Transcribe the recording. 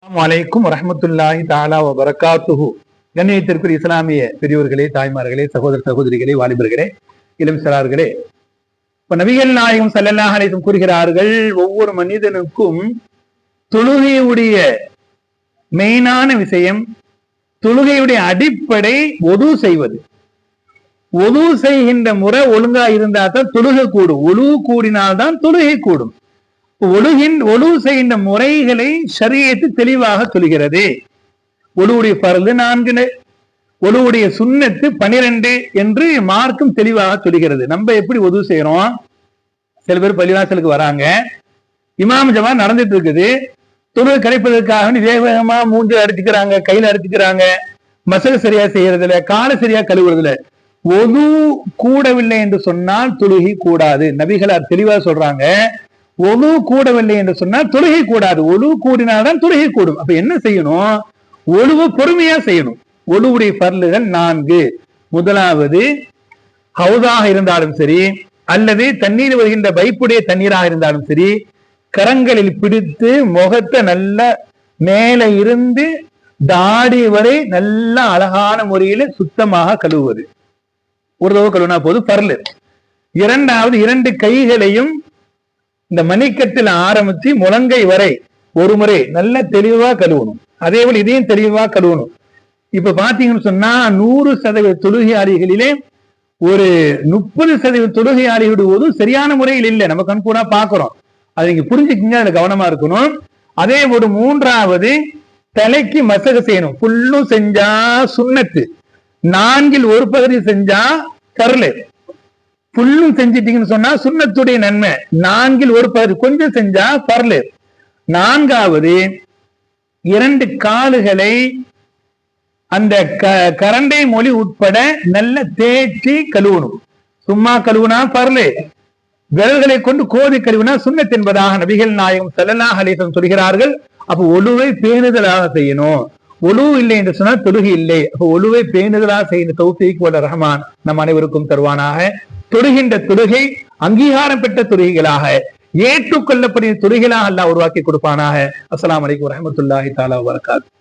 அலைக்கும் வரஹ்மத்துல்லாஹி தஆலா வ பரகாத்துஹு. கண்ணியத்திற்குரிய இஸ்லாமிய பெரியோர்களே, தாய்மார்களே, சகோதர சகோதரிகளே, வாலிபர்களே, இளம் சிறார்களே, இப்ப நபிகள் நாயகம் ஸல்லல்லாஹு அலைஹி வஸல்லம் கூறுகிறார்கள், ஒவ்வொரு மனிதனுக்கும் தொழுகையுடைய மெயினான விஷயம், தொழுகையுடைய அடிப்படை ஒது செய்வது. ஒது செய்கின்ற முறை ஒழுங்கா இருந்தா தான் தொழுகை கூடும். ஒழு கூடினால்தான் தொழுகை கூடும். ஒழு செய்கின்ற முறைகளை ஷரியத்து தெளிவாக சொல்கிறது. ஒழுவுடைய பரது 4, ஒழுவுடைய சுன்னத்து 12 என்று மார்க்கம் தெளிவாக சொல்கிறது. நம்ம எப்படி ஒது செய்யறோம்? சில பேர் பள்ளிவாசலுக்கு வராங்க, இமாம் ஜமா நடந்துட்டு இருக்குது, தொழுகை கிடைப்பதற்காக வேக வேகமா மூஞ்சில் அடிச்சுக்கிறாங்க, கையில அடிச்சுக்கிறாங்க, மசகு சரியா செய்யறதுல, காலை சரியா கழுவுறதுல. ஒது கூடவில்லை என்று சொன்னால் தொழுகை கூடாது. நபிகளார் தெளிவா சொல்றாங்க, ஒழு கூடவில்லை என்று சொன்னால் தொழுகை கூடாது. ஒழு கூடினால்தான் தொழுகை கூடும். அப்ப என்ன செய்யணும்? ஒழுவு பொறுமையா செய்யணும். ஒழுவுடைய பர்லுகள் 4. முதலாவது, ஹவுதாக இருந்தாலும் சரி, அல்லது தண்ணீர் வருகின்ற பைப்புடைய தண்ணீராக இருந்தாலும் சரி, கரங்களில் பிடித்து முகத்தை நல்ல மேல இருந்து தாடி வரை நல்ல அழகான முறையில சுத்தமாக கழுவுவது. ஒரு தடவை கழுவுனா போது பர்லு. இரண்டாவது, 2 கைகளையும் இந்த மணிக்கட்டில் ஆரம்பிச்சு முழங்கை வரை ஒரு முறை நல்ல தெளிவா கழுவணும். அதே போல இதையும் தெளிவா கழுவணும். இப்ப பாத்தீங்கன்னு சொன்னா 100% தொழுகையாளிகளிலே ஒரு 30% தொழுகையாளிகளுடைய போது சரியான முறையில் இல்லை. நம்ம கண்கூடா பாக்குறோம். அதை நீங்க புரிஞ்சுக்கிங்க, அதுல கவனமா இருக்கணும். அதே போல 3வது, தலைக்கு மசகு செய்யணும். ஃபுல்லும் செஞ்சா சுன்னத்து, 4ல் ஒரு பகுதி செஞ்சா கருளு. புல்லும் செஞ்சிட்டீங்கன்னு சொன்னா சுன்னத்துடைய நன்மை, 4ல் ஒரு பகுதி கொஞ்சம் செஞ்சா பர்லு. 4வது, 2 கால்களை அந்த கரண்டை மொழி உட்பட நல்ல தேய்ச்சி கழுவணும். சும்மா கழுவுனா பர்லு, விரல்களை கொண்டு கோதி கழுவினா சுன்னத் என்பதாக நபிகள் நாயகம் ஸல்லல்லாஹு அலைஹி வஸல்லம் சொல்கிறார்கள். அப்ப ஒழுவை பேணுதலாக செய்யணும். ஒழு இல்லை என்று சொன்னால் தொழுகை இல்லை. அப்ப ஒழுவை பேணுதலாக செய்கிற தௌஃபீக் வல்ல ரஹ்மான் நம் அனைவருக்கும் தருவானாக. தொழுகின்ற தொழுகை அங்கீகாரம் பெற்ற தொழுகைகளாக, ஏற்றுக்கொள்ளப்பட்ட தொழுகைகளாக அல்லாஹ் உருவாக்கி கொடுப்பானாக. அஸ்ஸலாமு அலைக்கும் வரஹ்மத்துல்லாஹி தஆலா வ பரகாத்துஹு.